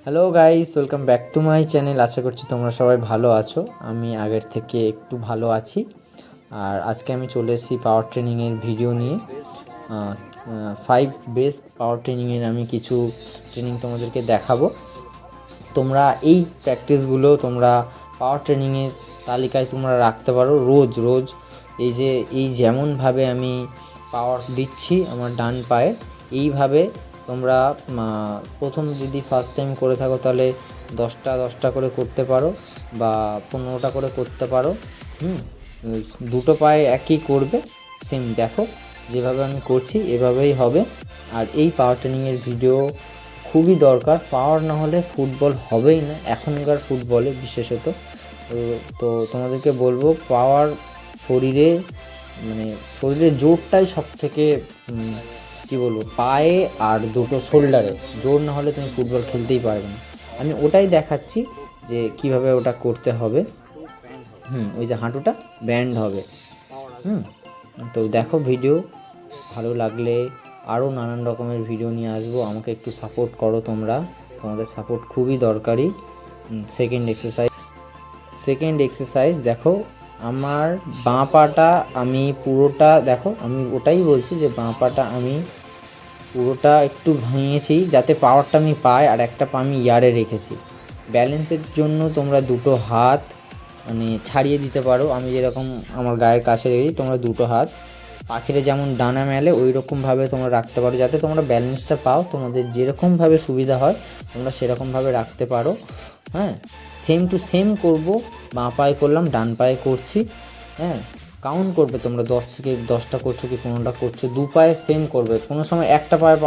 Hello guys, welcome back to my channel. আশা করছি তোমরা সবাই ভালো আছো। আমি আগের থেকে একটু ভালো আছি। আর আজকে আমি চলে এসেছি পাওয়ার ট্রেনিংয়ের ভিডিও নিয়ে। 5 বেস্ট পাওয়ার ট্রেনিংয়ের আমি কিছু ট্রেনিং তোমাদেরকে দেখাবো। তোমরা এই প্র্যাকটিসগুলো তোমরা পাওয়ার ট্রেনিংয়ের তালিকায় তোমরা রাখতে পারো রোজ রোজ। এই যেমনভাবে আমি পাওয়ার দিচ্ছি আমার ডান পায়ে, এইভাবে তোমরা প্রথম যদি ফার্স্ট টাইম করে থাকো তাহলে 10টা করে করতে পারো বা 15টা করে করতে পারো। দুটো পায়ে একই করবে, সেম দেখো যেভাবে আমি করছি এভাবেই হবে। আর এই পাওয়ার ট্রেনিংয়ের ভিডিও খুবই দরকার, পাওয়ার না হলে ফুটবল হবেই না এখনকার ফুটবলে বিশেষত। তো তোমাদেরকে বলবো পাওয়ার শরীরে জোরটাই সব থেকে কী বলবো, পায়ে আর দুটো শোল্ডারে জোর না হলে তুমি ফুটবল খেলতেই পারবে না। আমি ওটাই দেখাচ্ছি যে কিভাবে ওটা করতে হবে। ওই যে হাঁটুটা ব্যান্ড হবে। তো দেখো ভিডিও ভালো লাগলে আরও নানান রকমের ভিডিও নিয়ে আসবো। আমাকে একটু সাপোর্ট করো তোমরা, তোমাদের সাপোর্ট খুবই দরকারি। সেকেন্ড এক্সারসাইজ দেখো, আমার বাঁ পাটা আমি পুরোটা দেখো, আমি ওটাই বলছি যে বাঁ পাটা আমি পুরোটা একটু ভেঙেছি যাতে পাওয়ারটা আমি পাই, আর একটা পা আমি ইয়ারে রেখেছি। ব্যালেন্সের জন্য তোমরা দুটো হাত ছাড়িয়ে দিতে পারো, আমি যেরকম আমার গায়ের কাছে রেখেছি তোমরা দুটো হাত পাখিরে যেমন ডানা মেলে ওই রকমভাবে তোমরা রাখতে পারো, যাতে তোমরা ব্যালেন্সটা পাও। তোমাদের যেরকমভাবে সুবিধা হয় তোমরা সেরকমভাবে রাখতে পারো। সেম টু সেম করবো, বাঁ পায়ে করলাম ডান পায়ে করছি। কাউন্ট করবে তোমরা 10টা করছো কি 15টা করছো, দু পায়ে সেম করবে। কোনো সময় একটা পায়ে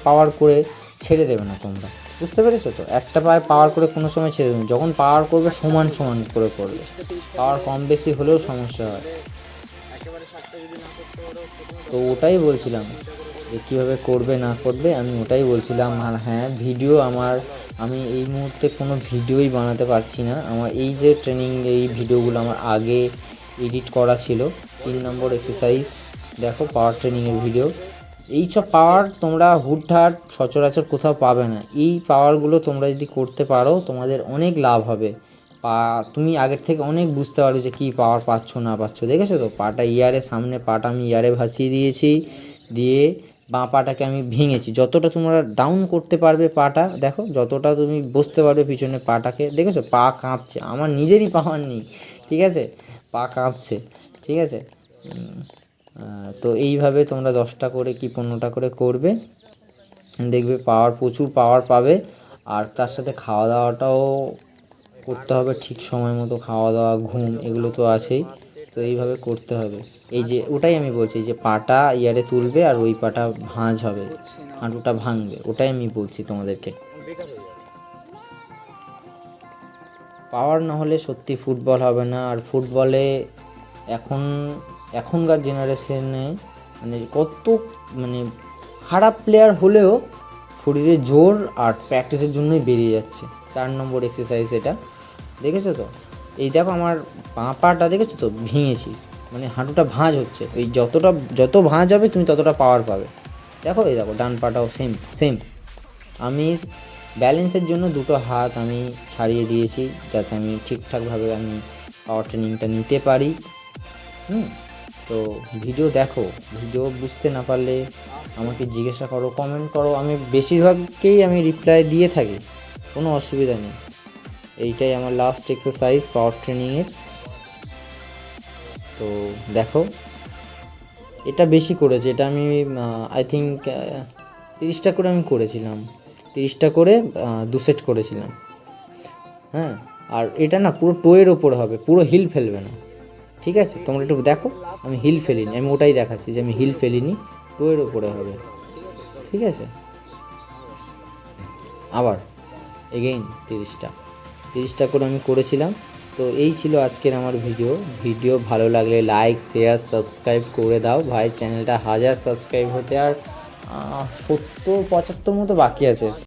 পাওয়ার করে ছেড়ে দেবে না তোমরা, বুঝতে পেরেছো তো? একটা পায়ে পাওয়ার করে কোনো সময় ছেড়ে দেবে, যখন পাওয়ার করবে সমান করে করবে। পাওয়ার কম বেশি হলেও সমস্যা হয়। তো ওটাই বলছিলাম যে কীভাবে করবে না করবে, আমি ওটাই বলছিলাম। আর হ্যাঁ, ভিডিও আমি এই মুহূর্তে কোনো ভিডিওই বানাতে পারছি না। আমার এই যে ট্রেনিং এই ভিডিওগুলো আমার আগে এডিট করা ছিল। 3 নম্বর এক্সারসাইজ দেখো, পাওয়ার ট্রেনিংয়ের ভিডিও। এইসব পাওয়ার তোমরা হুটহাট সচরাচর কোথাও পাবে না। এই পাওয়ারগুলো তোমরা যদি করতে পারো তোমাদের অনেক লাভ হবে। তুমি আগের থেকে অনেক বুঝতে পারো যে কী পাওয়ার পাচ্ছ না পাচ্ছ। দেখেছো তো, পাটা ইয়ারে, সামনে পাটা আমি ইয়ারে ভাসিয়ে দিয়েছি, দিয়ে বাঁ পাটাকে আমি ভেঙেছি। যতটা তোমরা ডাউন করতে পারবে পাটা, দেখো যতটা তুমি বসতে পারবে পিছনে পাটাকে, দেখেছো পা কাঁপছে, আমার নিজেরই পাওয়ার নেই, ঠিক আছে, পা কাঁপছে, ঠিক আছে। তো এইভাবে তোমরা 10টা করে কি 15টা করে করবে, দেখবে প্রচুর পাওয়ার পাবে। আর তার সাথে খাওয়া দাওয়াটাও করতে হবে ঠিক সময় মতো, খাওয়া দাওয়া ঘুম এগুলো তো আছেই। তো এইভাবে করতে হবে। এই যে ওটাই আমি বলছি যে পাটা ইয়ারে তুলবে আর ওই পাটা ভাঁজ হবে, হাঁটুটা ভাঙবে, ওটাই আমি বলছি তোমাদেরকে। পাওয়ার না হলে সত্যি ফুটবল হবে না। আর ফুটবলে এখনকার জেনারেশনে কত খারাপ প্লেয়ার হলেও শরীরে জোর আর প্র্যাকটিসের জন্যই বেরিয়ে যাচ্ছে। 4 নম্বর এক্সারসাইজ এটা, দেখেছো তো? এই দেখো আমার বাঁ পাটা দেখেছো তো ভেঙেছি, হাঁটুটা ভাঁজ হচ্ছে। ওই যত ভাঁজ হবে তুমি ততটা পাওয়ার পাবে। দেখো এই দেখো ডান পাটাও সেম। আমি ব্যালেন্সের জন্য দুটো হাত আমি ছাড়িয়ে দিয়েছি যাতে আমি ঠিকঠাকভাবে আমি পাওয়ার ট্রেনিংটা নিতে পারি। তো ভিডিও দেখো, ভিডিও বুঝতে না পারলে আমাকে জিজ্ঞাসা করো, কমেন্ট করো, আমি বেশিরভাগকেই আমি রিপ্লাই দিয়ে থাকি, কোনো অসুবিধা নেই। এইটাই আমার লাস্ট এক্সারসাইজ পাওয়ার ট্রেনিংয়ের। তো দেখো এটা বেশি করেছে, এটা আমি আই থিঙ্ক 30টা করে আমি করেছিলাম, 30টা করে 2 সেট করেছিলাম। আর এটা না পুরো টোয়ের ওপরে হবে, পুরো হিল ফেলবে না, ঠিক আছে? তোমরা একটু দেখো, আমি হিল ফেলিনি, আমি ওটাই দেখাচ্ছি যে আমি হিল ফেলিনি, টোয়ের ওপরে হবে, ঠিক আছে? আবার এগেইন 30টা করে আমি করেছিলাম। তো এই ছিল আজকের আমার ভিডিও ভালো লাগলে লাইক শেয়ার সাবস্ক্রাইব করে দাও ভাই। চ্যানেলটা 1000 সাবস্ক্রাইব হতে আর 70-75 মতো বাকি আছে।